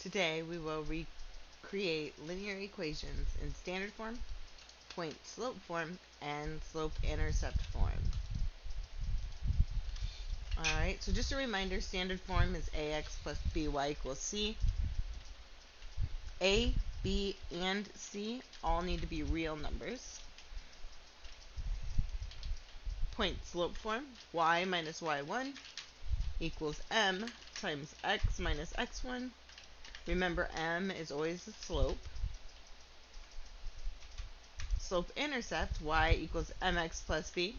Today we will recreate linear equations in standard form, point-slope form, and slope-intercept form. Alright, so just a reminder, standard form is ax plus by equals c. A, b, and c all need to be real numbers. Point-slope form, y minus y1 equals m times x minus x1. Remember, m is always the slope. Slope-intercept, y equals mx plus b,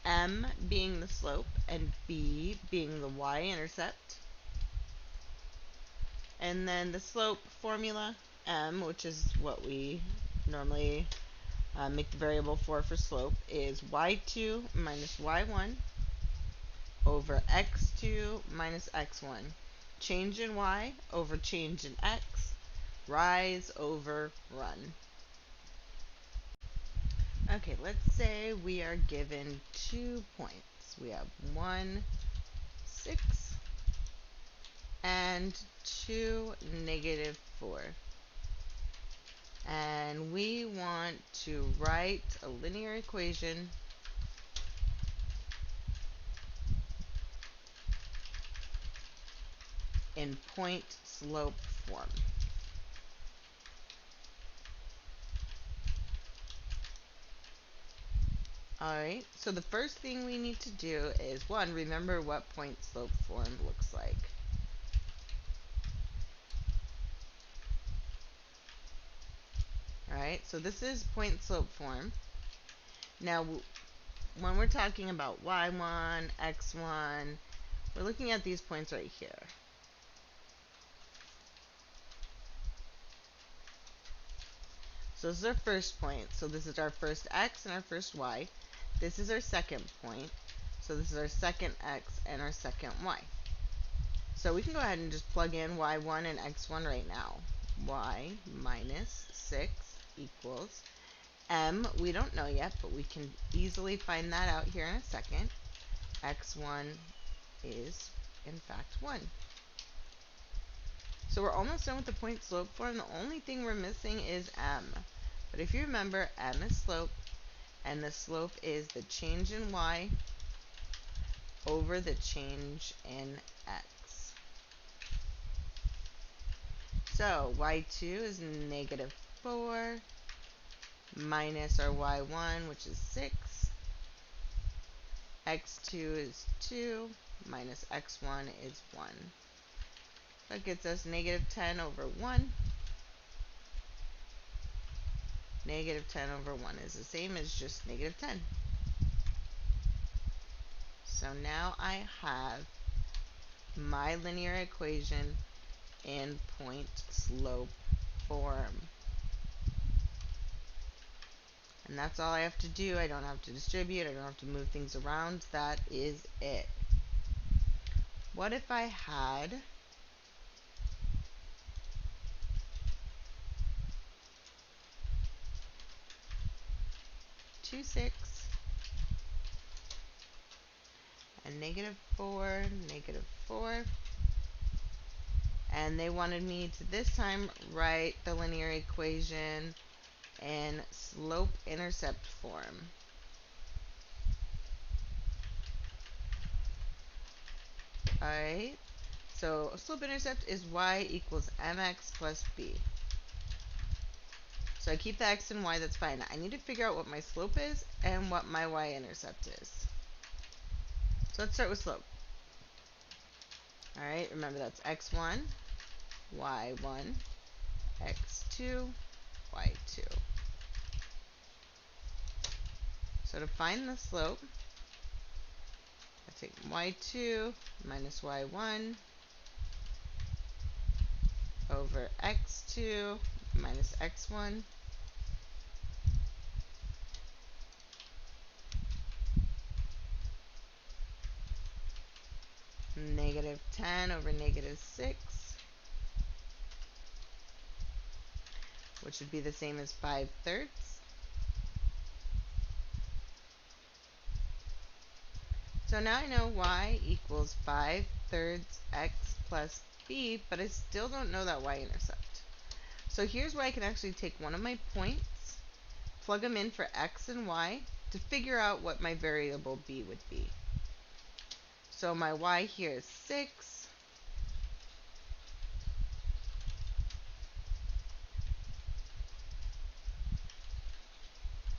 m being the slope and b being the y-intercept. And then the slope formula, m, which is what we normally make the variable for slope, is y2 minus y1 over x2 minus x1. Change in y over change in x. Rise over run. Okay, let's say we are given 2 points. We have 1, 6, and 2, -4. And we want to write a linear equation in point-slope form. Alright, so the first thing we need to do is, one, remember what point-slope form looks like. Alright, so this is point-slope form. Now, when we're talking about y1, x1, we're looking at these points right here. So this is our first point. So this is our first x and our first y. This is our second point. So this is our second x and our second y. So we can go ahead and just plug in y1 and x1 right now. Y minus 6 equals m. We don't know yet, but we can easily find that out here in a second. X1 is, in fact, 1. So we're almost done with the point-slope form. The only thing we're missing is m. But if you remember, m is slope, and the slope is the change in y over the change in x. So y2 is -4 minus our y1, which is 6. x2 is 2 minus x1 is 1. That gets us -10 over 1. -10 over 1 is the same as just -10. So now I have my linear equation in point-slope form. And that's all I have to do. I don't have to distribute. I don't have to move things around. That is it. What if I had 2, 6, and -4, -4, and they wanted me to this time write the linear equation in slope-intercept form. Alright, so slope-intercept is y equals mx plus b. So I keep the x and y, that's fine. I need to figure out what my slope is and what my y-intercept is. So let's start with slope. Alright, remember that's x1, y1, x2, y2. So to find the slope, I take y2 minus y1 over x2 minus x1. -10 over -6, which would be the same as 5/3. So now I know y equals 5/3 x plus b, but I still don't know that y-intercept. So here's where I can actually take one of my points, plug them in for x and y to figure out what my variable b would be. So my y here is 6.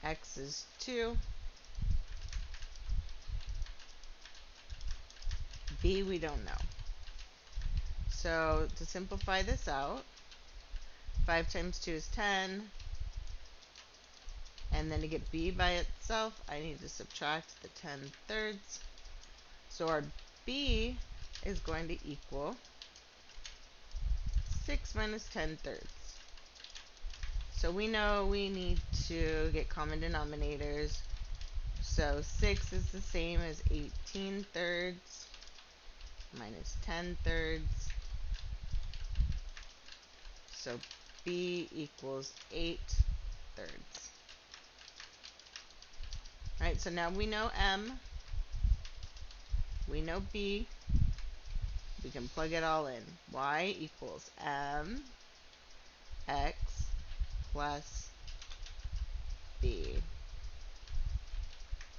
X is 2. B we don't know. So to simplify this out, 5 times 2 is 10. And then to get b by itself, I need to subtract the 10 thirds. So our b is going to equal 6 minus 10 thirds. So we know we need to get common denominators. So 6 is the same as 18 thirds minus 10 thirds. So b equals 8 thirds. Alright, so now we know m, we know b, we can plug it all in. Y equals m x plus b.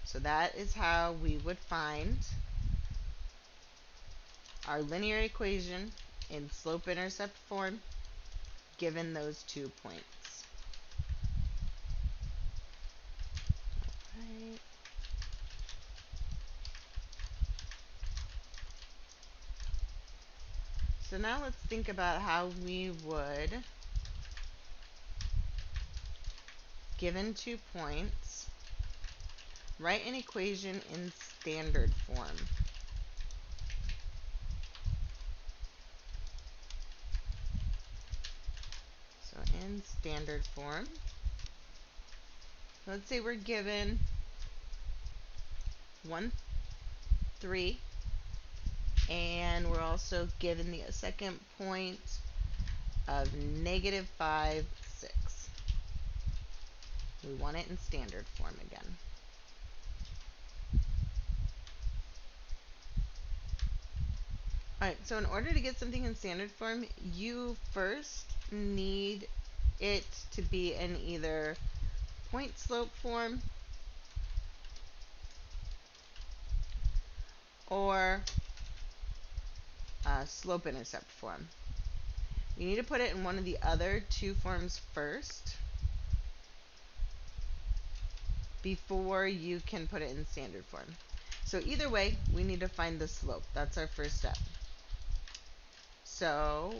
So that is how we would find our linear equation in slope-intercept form given those 2 points. Right. So now let's think about how we would, given 2 points, write an equation in standard form. So in standard form, let's say we're given 1, 3, and we're also given the second point of negative 5, 6. We want it in standard form again. Alright, so in order to get something in standard form, you first need it to be in either point slope form or slope intercept form. You need to put it in one of the other 2 forms first before you can put it in standard form. So either way, we need to find the slope. That's our first step. So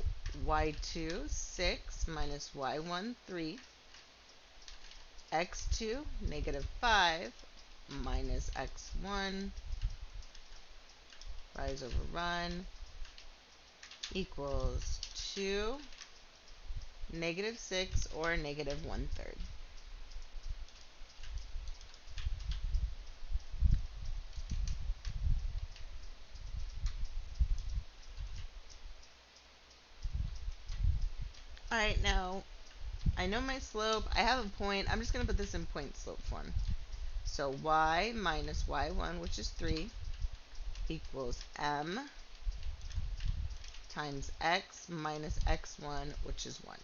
y2, 6 minus y1, 3. x2, negative 5 minus x1, rise over run, equals 2, negative 6, or negative 1/3. Alright, now I know my slope. I have a point. I'm just going to put this in point slope form. So y minus y1, which is 3, equals m times x minus x1, which is 1.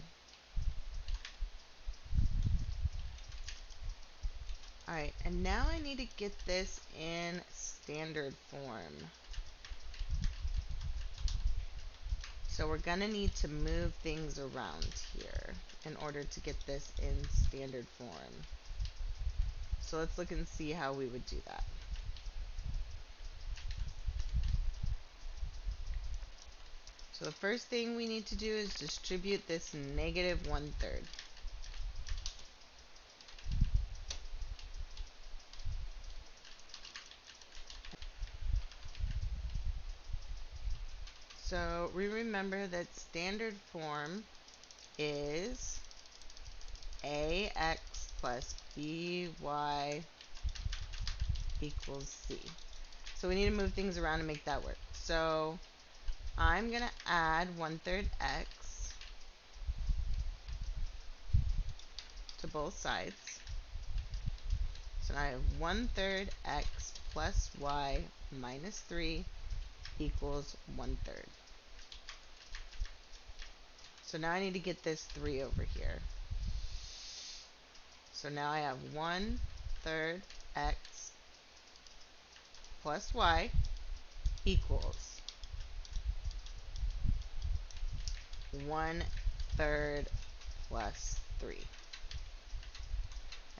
Alright, and now I need to get this in standard form. So we're going to need to move things around here in order to get this in standard form. So let's look and see how we would do that. So the first thing we need to do is distribute this negative 1/3. So we remember that standard form is ax plus by equals c. So we need to move things around to make that work. So I'm going to add 1/3 x to both sides. So now I have 1/3 x plus y minus 3 equals 1/3. So now I need to get this 3 over here. So now I have 1/3 x plus y equals 1/3 plus 3.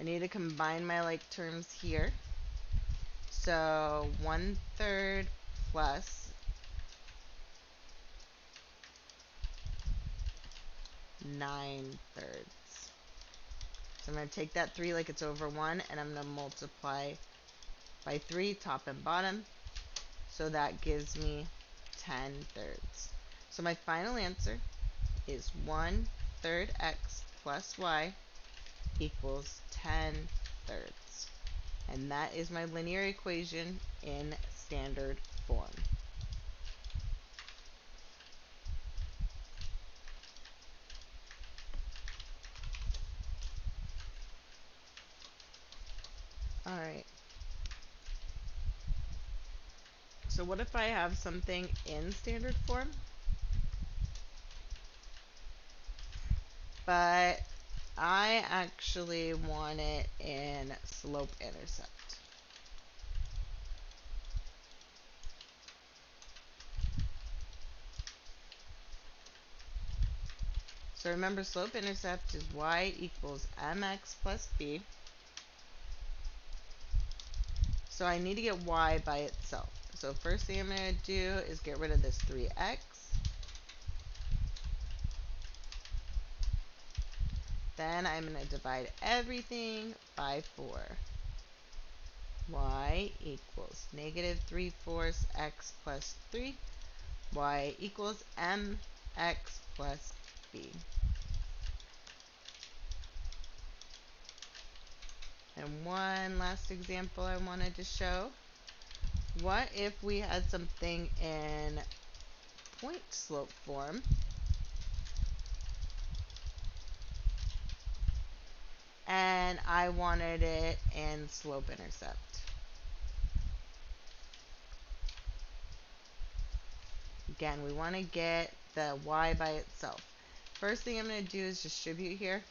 I need to combine my like terms here. So 1/3 plus 9/3. So I'm going to take that 3 like it's over 1, and I'm going to multiply by 3 top and bottom. So that gives me 10/3. So my final answer is 1/3 x plus y equals 10/3. And that is my linear equation in standard form. Alright. So what if I have something in standard form, but I actually want it in slope-intercept? So remember, slope-intercept is y equals mx plus b. So I need to get y by itself. So first thing I'm going to do is get rid of this 3x. Then I'm going to divide everything by 4. Y equals negative 3/4 x plus 3. Y equals mx plus b. And one last example I wanted to show. What if we had something in point slope form, and I wanted it in slope intercept? Again, we want to get the y by itself. First thing I'm going to do is distribute here.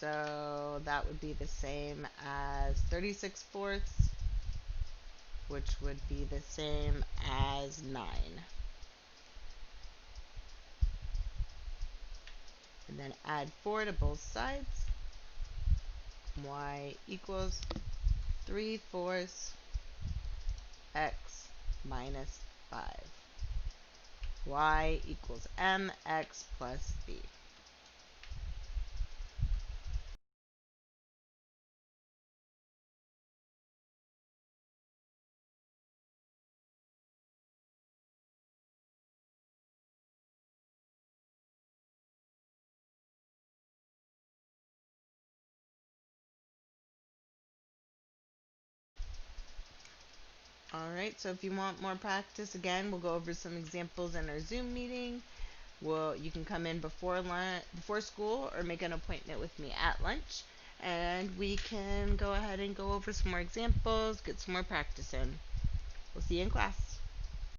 So that would be the same as 36/4, which would be the same as 9. And then add 4 to both sides. Y equals 3/4 x minus 5. Y equals mx plus b. Alright, so if you want more practice, again, we'll go over some examples in our Zoom meeting. You can come in before before school, or make an appointment with me at lunch, and we can go ahead and go over some more examples, get some more practice in. We'll see you in class.